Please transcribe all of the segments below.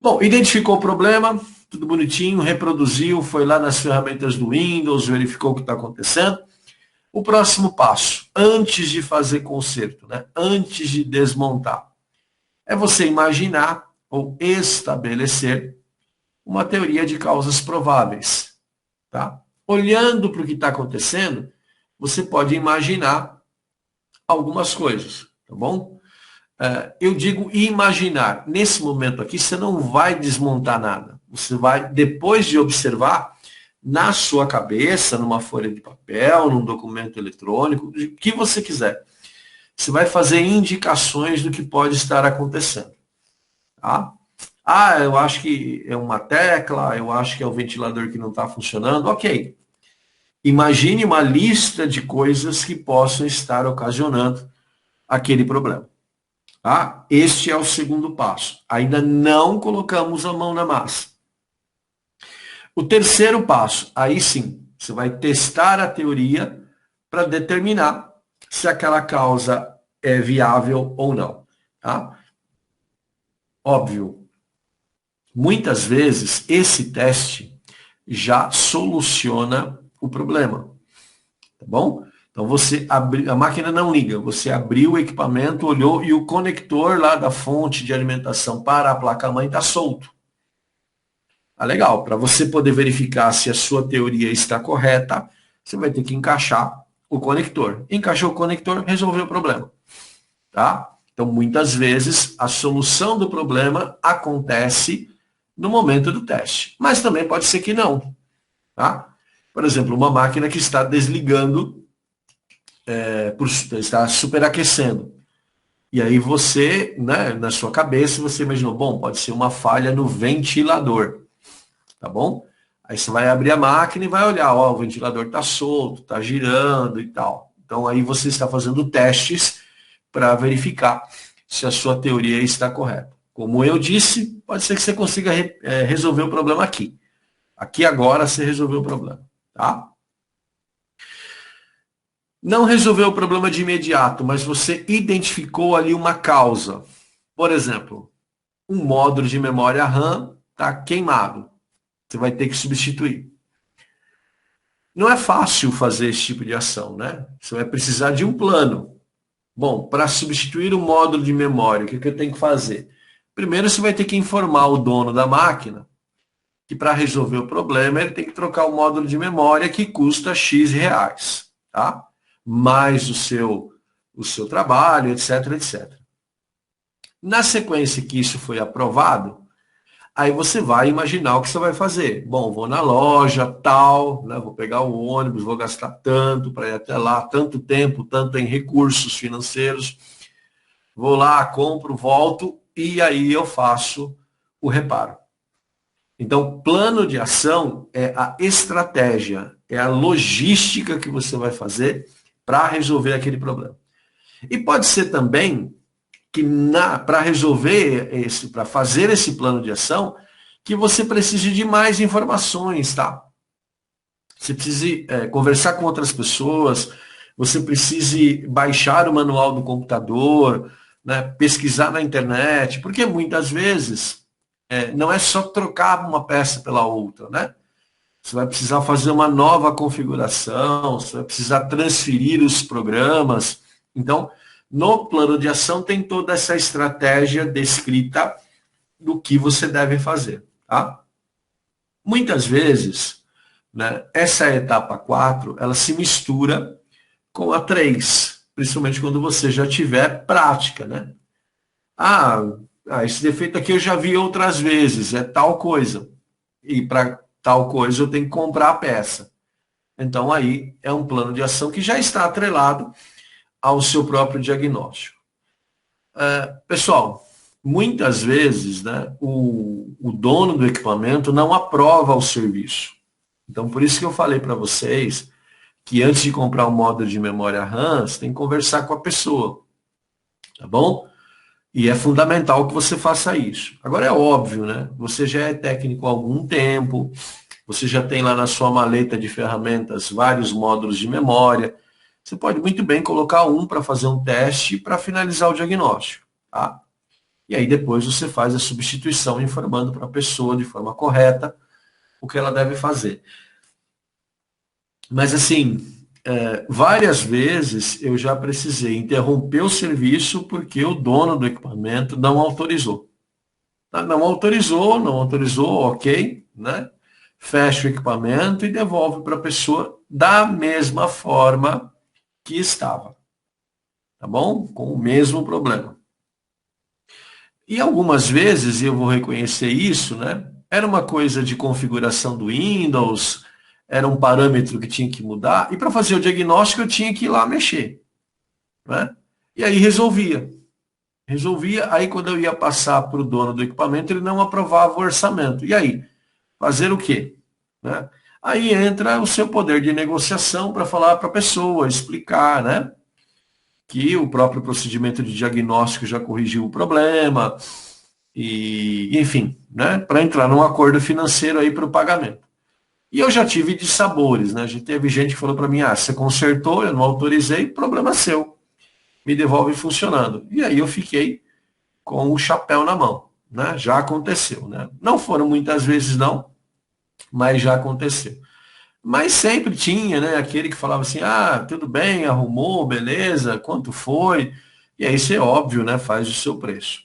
Bom, identificou o problema, tudo bonitinho, reproduziu, foi lá nas ferramentas do Windows, verificou o que está acontecendo. O próximo passo, antes de fazer conserto, né? Antes de desmontar, é você imaginar ou estabelecer uma teoria de causas prováveis. Tá? Olhando para o que está acontecendo, você pode imaginar algumas coisas, tá bom? Eu digo imaginar. Nesse momento aqui, você não vai desmontar nada. Você vai, depois de observar, na sua cabeça, numa folha de papel, num documento eletrônico, o que você quiser. Você vai fazer indicações do que pode estar acontecendo. Tá? Ah, eu acho que é uma tecla, eu acho que é o ventilador que não está funcionando. Ok. Imagine uma lista de coisas que possam estar ocasionando aquele problema. Tá? Este é o segundo passo. Ainda não colocamos a mão na massa. O terceiro passo, aí sim, você vai testar a teoria para determinar se aquela causa é viável ou não. Tá? Óbvio, muitas vezes esse teste já soluciona o problema. Tá bom? Então você a máquina não liga, você abriu o equipamento, olhou e o conector lá da fonte de alimentação para a placa-mãe está solto. Ah, legal. Para você poder verificar se a sua teoria está correta, você vai ter que encaixar o conector. Encaixou o conector, resolveu o problema. Tá? Então, muitas vezes, a solução do problema acontece no momento do teste. Mas também pode ser que não. Tá? Por exemplo, uma máquina que está desligando, está superaquecendo. E aí você, né, na sua cabeça, você imaginou, bom, pode ser uma falha no ventilador. Tá bom? Aí você vai abrir a máquina e vai olhar, ó, o ventilador está solto, está girando e tal. Então aí você está fazendo testes para verificar se a sua teoria está correta. Como eu disse, pode ser que você consiga resolver o problema aqui. Aqui agora você resolveu o problema, tá? Não resolveu o problema de imediato, mas você identificou ali uma causa. Por exemplo, um módulo de memória RAM está queimado. Você vai ter que substituir. Não é fácil fazer esse tipo de ação, né? Você vai precisar de um plano. Bom, para substituir o módulo de memória, o que eu tenho que fazer? Primeiro, você vai ter que informar o dono da máquina que para resolver o problema ele tem que trocar o módulo de memória que custa X reais, tá? Mais o seu trabalho, etc, etc. Na sequência que isso foi aprovado, aí você vai imaginar o que você vai fazer. Bom, vou na loja, tal, né, vou pegar o ônibus, vou gastar tanto para ir até lá, tanto tempo, tanto em recursos financeiros. Vou lá, compro, volto e aí eu faço o reparo. Então, plano de ação é a estratégia, é a logística que você vai fazer para resolver aquele problema. E pode ser também que para resolver para fazer esse plano de ação, que você precise de mais informações, tá? Você precise conversar com outras pessoas, você precise baixar o manual do computador, né, pesquisar na internet, porque muitas vezes não é só trocar uma peça pela outra, né? Você vai precisar fazer uma nova configuração, você vai precisar transferir os programas. Então, no plano de ação tem toda essa estratégia descrita do que você deve fazer. Tá? Muitas vezes, né, essa etapa 4, ela se mistura com a 3, principalmente quando você já tiver prática. Né? Ah, esse defeito aqui eu já vi outras vezes, é tal coisa. E para tal coisa eu tenho que comprar a peça. Então aí é um plano de ação que já está atrelado ao seu próprio diagnóstico. Pessoal, muitas vezes, né, o dono do equipamento não aprova o serviço. Então, por isso que eu falei para vocês que antes de comprar um módulo de memória RAM, você tem que conversar com a pessoa. Tá bom? E é fundamental que você faça isso. Agora é óbvio, né? Você já é técnico há algum tempo, você já tem lá na sua maleta de ferramentas vários módulos de memória. Você pode muito bem colocar um para fazer um teste para finalizar o diagnóstico. Tá? E aí depois você faz a substituição informando para a pessoa de forma correta o que ela deve fazer. Mas assim, várias vezes eu já precisei interromper o serviço porque o dono do equipamento não autorizou. Não autorizou, ok, né? Fecha o equipamento e devolve para a pessoa da mesma forma que estava, tá bom? Com o mesmo problema. E algumas vezes, e eu vou reconhecer isso, né? Era uma coisa de configuração do Windows, era um parâmetro que tinha que mudar, e para fazer o diagnóstico eu tinha que ir lá mexer, né? E aí resolvia. Resolvia, aí quando eu ia passar para o dono do equipamento, ele não aprovava o orçamento. E aí? Fazer o quê? Né? Aí entra o seu poder de negociação para falar para a pessoa, explicar, né? Que o próprio procedimento de diagnóstico já corrigiu o problema, e enfim, né? Para entrar num acordo financeiro aí para o pagamento. E eu já tive de sabores, né? Já teve gente que falou para mim, você consertou, eu não autorizei, problema seu, me devolve funcionando. E aí eu fiquei com o chapéu na mão, né? Já aconteceu, né? Não foram muitas vezes não, mas já aconteceu. Mas sempre tinha, né? Aquele que falava assim, tudo bem, arrumou, beleza, quanto foi? E aí você, óbvio, né? Faz o seu preço.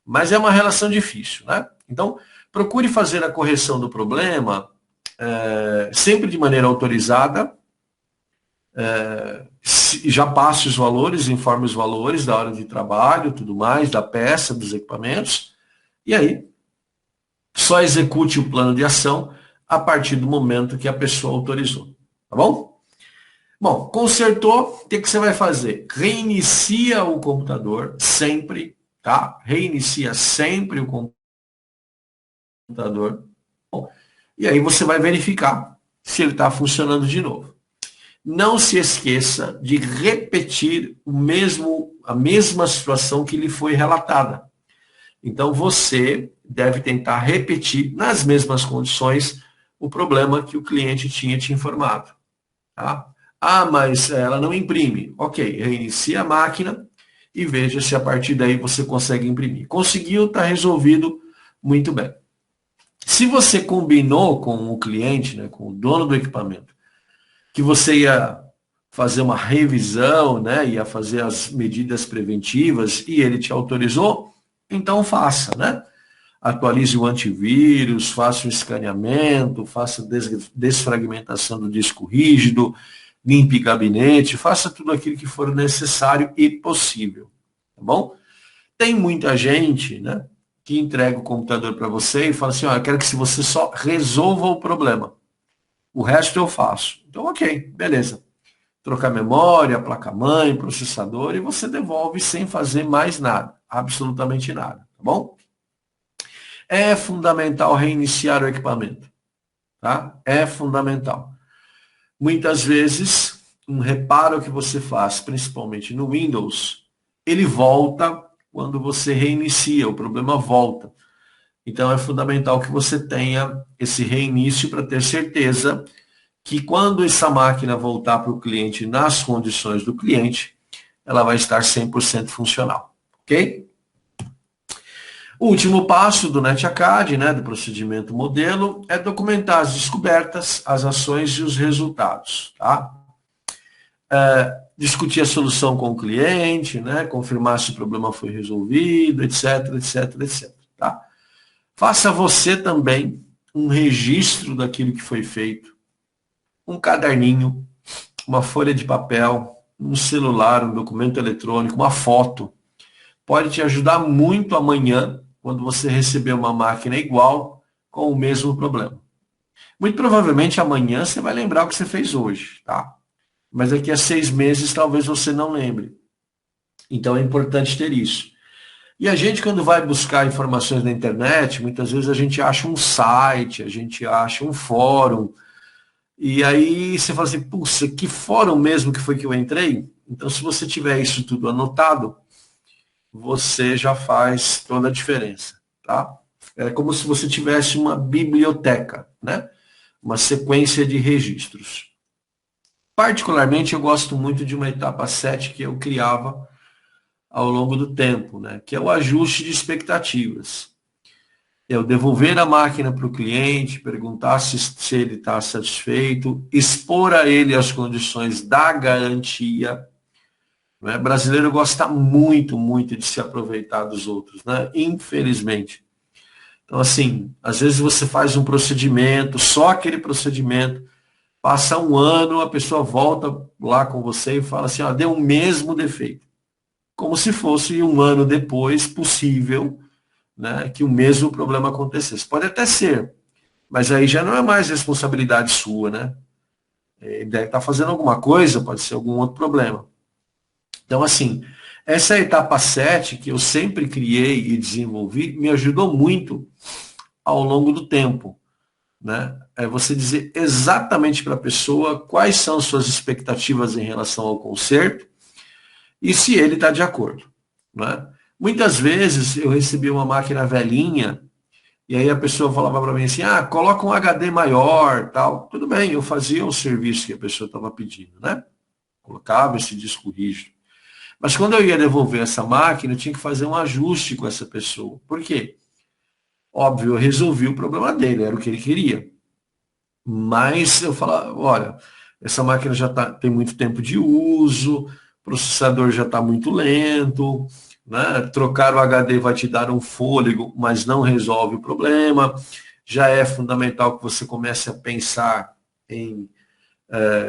Mas é uma relação difícil, né? Então, procure fazer a correção do problema sempre de maneira autorizada, já passe os valores, informe os valores da hora de trabalho, tudo mais, da peça, dos equipamentos, e aí só execute o plano de ação a partir do momento que a pessoa autorizou, tá bom? Bom, consertou, o que você vai fazer? Reinicia o computador sempre, tá? Reinicia sempre o computador. Bom, e aí você vai verificar se ele está funcionando de novo. Não se esqueça de repetir a mesma situação que lhe foi relatada. Então você deve tentar repetir nas mesmas condições o problema que o cliente tinha te informado. Tá? Mas ela não imprime. Ok, reinicia a máquina e veja se a partir daí você consegue imprimir. Conseguiu, está resolvido, muito bem. Se você combinou com o cliente, né, com o dono do equipamento, que você ia fazer uma revisão, né, ia fazer as medidas preventivas e ele te autorizou, então faça, né? Atualize o antivírus, faça um escaneamento, faça desfragmentação do disco rígido, limpe gabinete, faça tudo aquilo que for necessário e possível, tá bom? Tem muita gente, né, que entrega o computador para você e fala assim, eu quero que se você só resolva o problema, o resto eu faço. Então, ok, beleza. Trocar memória, placa-mãe, processador, e você devolve sem fazer mais nada, absolutamente nada, tá bom? É fundamental reiniciar o equipamento, tá? É fundamental. Muitas vezes, um reparo que você faz, principalmente no Windows, ele volta quando você reinicia, o problema volta. Então é fundamental que você tenha esse reinício para ter certeza que quando essa máquina voltar para o cliente nas condições do cliente, ela vai estar 100% funcional, ok? O último passo do NetAcad, né, do procedimento modelo, é documentar as descobertas, as ações e os resultados. Tá? Discutir a solução com o cliente, né, confirmar se o problema foi resolvido, etc, etc, etc. Tá? Faça você também um registro daquilo que foi feito, um caderninho, uma folha de papel, um celular, um documento eletrônico, uma foto. Pode te ajudar muito amanhã, quando você receber uma máquina igual, com o mesmo problema. Muito provavelmente amanhã você vai lembrar o que você fez hoje, tá? Mas daqui a 6 meses talvez você não lembre. Então é importante ter isso. E a gente, quando vai buscar informações na internet, muitas vezes a gente acha um site, a gente acha um fórum, e aí você fala assim, puxa, que fórum mesmo que foi que eu entrei? Então, se você tiver isso tudo anotado, você já faz toda a diferença, tá? É como se você tivesse uma biblioteca, né? Uma sequência de registros. Particularmente, eu gosto muito de uma etapa 7 que eu criava ao longo do tempo, né? Que é o ajuste de expectativas. É o devolver a máquina para o cliente, perguntar se ele está satisfeito, expor a ele as condições da garantia. Né? O brasileiro gosta muito, muito de se aproveitar dos outros, né? Infelizmente. Então, assim, às vezes você faz um procedimento, só aquele procedimento, passa um ano, a pessoa volta lá com você e fala assim, ó, deu o mesmo defeito. Como se fosse um ano depois possível, né, que o mesmo problema acontecesse. Pode até ser, mas aí já não é mais responsabilidade sua, né? Ele deve estar fazendo alguma coisa, pode ser algum outro problema. Então, assim, essa etapa 7 que eu sempre criei e desenvolvi, me ajudou muito ao longo do tempo, né? É você dizer exatamente para a pessoa quais são suas expectativas em relação ao conserto e se ele está de acordo, né? Muitas vezes eu recebi uma máquina velhinha e aí a pessoa falava para mim assim, ah, coloca um HD maior, tal. Tudo bem, eu fazia o serviço que a pessoa estava pedindo, né? Colocava esse disco rígido. Mas quando eu ia devolver essa máquina, eu tinha que fazer um ajuste com essa pessoa. Por quê? Óbvio, eu resolvi o problema dele, era o que ele queria. Mas eu falava, olha, essa máquina já tem muito tempo de uso, o processador já está muito lento, né? Trocar o HD vai te dar um fôlego, mas não resolve o problema. Já é fundamental que você comece a pensar em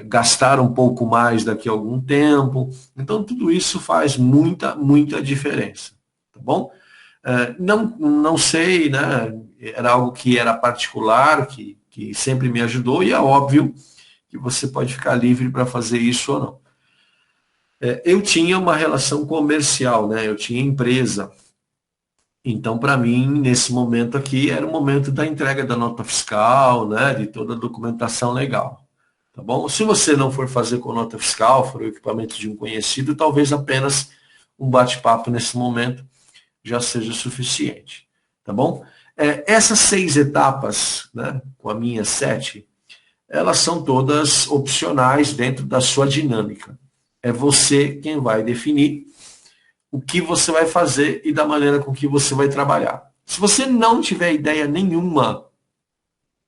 gastar um pouco mais daqui a algum tempo. Então, tudo isso faz muita, muita diferença. Tá bom? Não sei, né? Era algo que era particular, que sempre me ajudou, e é óbvio que você pode ficar livre para fazer isso ou não. Eu tinha uma relação comercial, né? Eu tinha empresa. Então, para mim, nesse momento aqui, era o momento da entrega da nota fiscal, né? De toda a documentação legal. Tá bom? Se você não for fazer com nota fiscal, for o equipamento de um conhecido, talvez apenas um bate-papo nesse momento já seja suficiente. Tá bom? Essas 6 etapas, né, com a minha 7, elas são todas opcionais dentro da sua dinâmica. É você quem vai definir o que você vai fazer e da maneira com que você vai trabalhar. Se você não tiver ideia nenhuma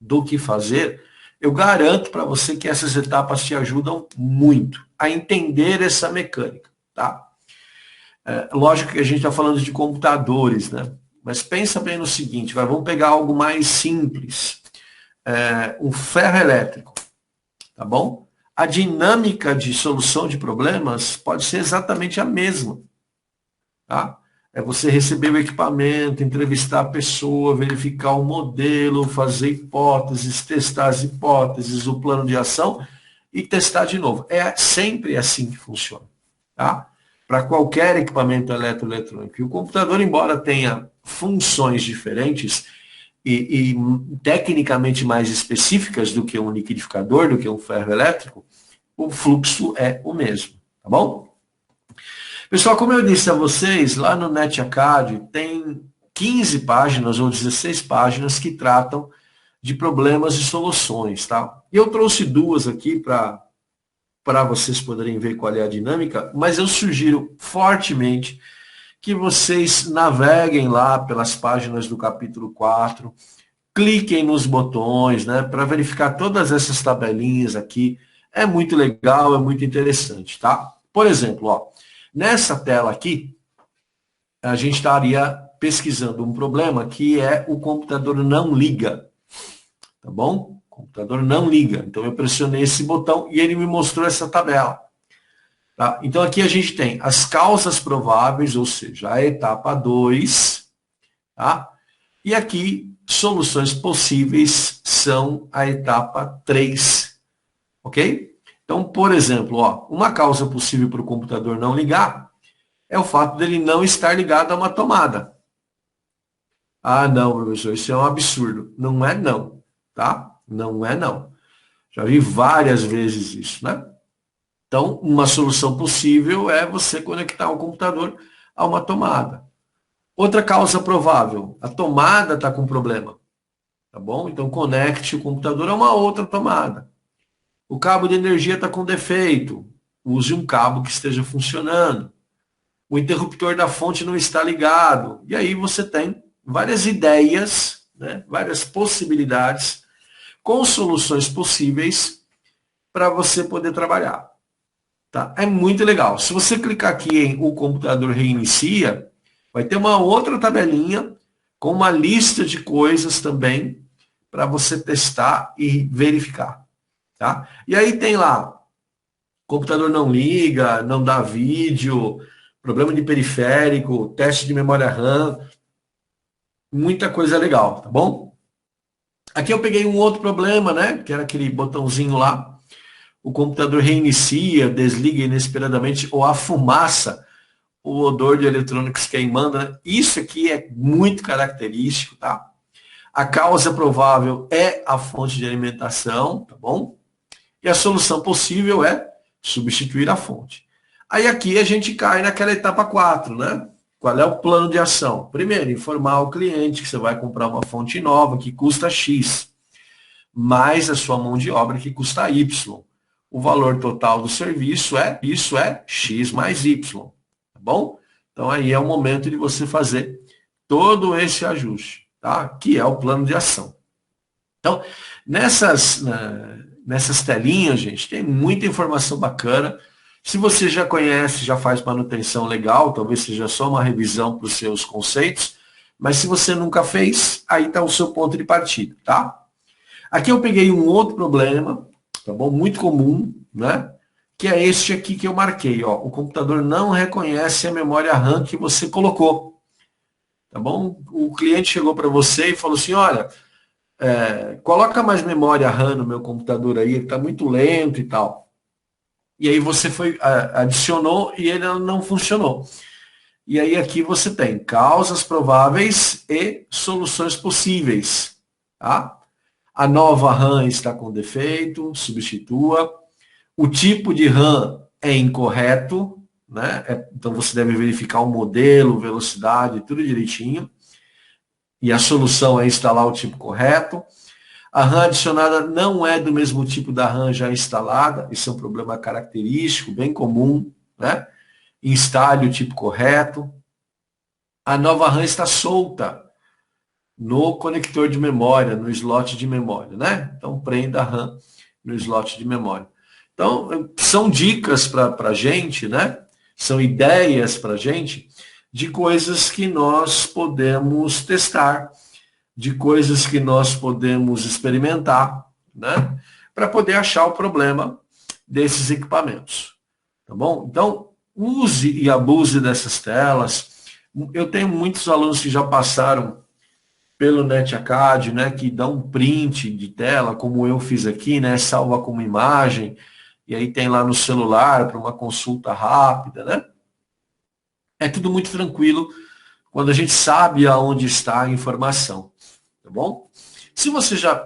do que fazer, eu garanto para você que essas etapas te ajudam muito a entender essa mecânica, tá? Lógico que a gente está falando de computadores, né? Mas pensa bem no seguinte, vamos pegar algo mais simples. Um ferro elétrico, tá bom? A dinâmica de solução de problemas pode ser exatamente a mesma, tá? É você receber o equipamento, entrevistar a pessoa, verificar o modelo, fazer hipóteses, testar as hipóteses, o plano de ação e testar de novo. É sempre assim que funciona, tá? Para qualquer equipamento eletroeletrônico. E o computador, embora tenha funções diferentes e tecnicamente mais específicas do que um liquidificador, do que um ferro elétrico, o fluxo é o mesmo, tá bom? Pessoal, como eu disse a vocês, lá no NetAcad tem 15 páginas ou 16 páginas que tratam de problemas e soluções, tá? E eu trouxe 2 aqui para vocês poderem ver qual é a dinâmica, mas eu sugiro fortemente que vocês naveguem lá pelas páginas do capítulo 4, cliquem nos botões, né, para verificar todas essas tabelinhas aqui. É muito legal, é muito interessante, tá? Por exemplo, ó, nessa tela aqui, a gente estaria pesquisando um problema que é o computador não liga, tá bom? O computador não liga. Então eu pressionei esse botão e ele me mostrou essa tabela. Tá? Então aqui a gente tem as causas prováveis, ou seja, a etapa 2, tá? E aqui soluções possíveis são a etapa 3, ok? Então, por exemplo, ó, uma causa possível para o computador não ligar é o fato dele não estar ligado a uma tomada. Ah, não, professor, isso é um absurdo. Não é não, tá? Não é não. Já vi várias vezes isso, né? Então, uma solução possível é você conectar o computador a uma tomada. Outra causa provável, a tomada está com problema, tá bom? Então, conecte o computador a uma outra tomada. O cabo de energia está com defeito, use um cabo que esteja funcionando. o interruptor da fonte não está ligado. E aí você tem várias ideias, né, várias possibilidades, com soluções possíveis para você poder trabalhar. Tá? É muito legal. Se você clicar aqui em o computador reinicia, vai ter uma outra tabelinha com uma lista de coisas também para você testar e verificar. Tá? E aí tem lá, computador não liga, não dá vídeo, problema de periférico, teste de memória RAM, muita coisa legal, tá bom? Aqui eu peguei um outro problema, né? Que era aquele botãozinho lá, o computador reinicia, desliga inesperadamente, ou a fumaça, o odor de eletrônicos queimando, né? Isso aqui é muito característico, tá? A causa provável é a fonte de alimentação, tá bom? E a solução possível é substituir a fonte. Aí aqui a gente cai naquela etapa 4, né? Qual é o plano de ação? Primeiro, informar o cliente que você vai comprar uma fonte nova que custa X, mais a sua mão de obra que custa Y. O valor total do serviço é X mais Y, tá bom? Então aí é o momento de você fazer todo esse ajuste, tá? Que é o plano de ação. Então, nessas telinhas, gente, tem muita informação bacana. Se você já conhece, já faz manutenção legal, talvez seja só uma revisão para os seus conceitos, mas se você nunca fez, aí está o seu ponto de partida, tá? Aqui eu peguei um outro problema, tá bom? Muito comum, né? Que é este aqui que eu marquei, ó. O computador não reconhece a memória RAM que você colocou, tá bom? O cliente chegou para você e falou assim, olha, coloca mais memória RAM no meu computador aí, ele está muito lento e tal. E aí você adicionou e ele não funcionou. E aí aqui você tem causas prováveis e soluções possíveis, tá? A nova RAM está com defeito, substitua. O tipo de RAM é incorreto, né? Então você deve verificar o modelo, velocidade, tudo direitinho. E a solução é instalar o tipo correto. A RAM adicionada não é do mesmo tipo da RAM já instalada. Isso é um problema característico, bem comum, né? Instale o tipo correto. A nova RAM está solta no conector de memória, no slot de memória, né? Então, prenda a RAM no slot de memória. Então, são dicas para a gente, né? São ideias para a gente de coisas que nós podemos testar, de coisas que nós podemos experimentar, né? Para poder achar o problema desses equipamentos, tá bom? Então, use e abuse dessas telas. Eu tenho muitos alunos que já passaram pelo NetAcad, né, que dá um print de tela, como eu fiz aqui, né, salva como imagem, e aí tem lá no celular para uma consulta rápida, né? É tudo muito tranquilo quando a gente sabe aonde está a informação, tá bom? Se você já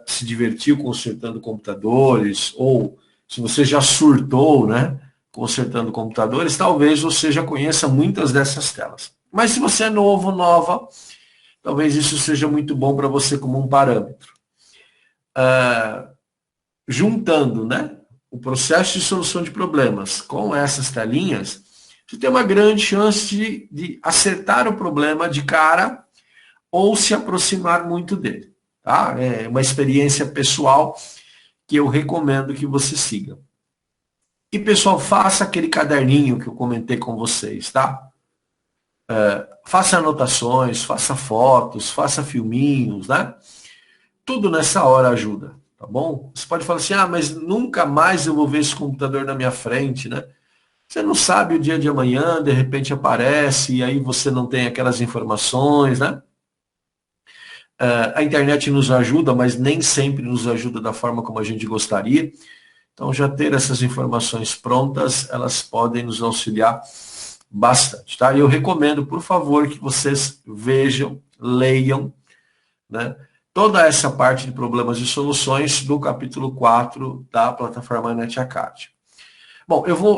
se divertiu consertando computadores, ou se você já surtou, né, consertando computadores, talvez você já conheça muitas dessas telas. Mas se você é novo, nova, talvez isso seja muito bom para você como um parâmetro. Juntando, né, o processo de solução de problemas com essas telinhas, você tem uma grande chance de acertar o problema de cara ou se aproximar muito dele. Tá? É uma experiência pessoal que eu recomendo que você siga. E, pessoal, faça aquele caderninho que eu comentei com vocês, tá? Faça anotações, faça fotos, faça filminhos, né? Tudo nessa hora ajuda, tá bom? Você pode falar assim, mas nunca mais eu vou ver esse computador na minha frente, né? Você não sabe o dia de amanhã, de repente aparece, e aí você não tem aquelas informações, né? A internet nos ajuda, mas nem sempre nos ajuda da forma como a gente gostaria. Então, já ter essas informações prontas, elas podem nos auxiliar bastante, tá? Eu recomendo, por favor, que vocês vejam, leiam, né, toda essa parte de problemas e soluções do capítulo 4 da plataforma NetAcad. Bom, eu vou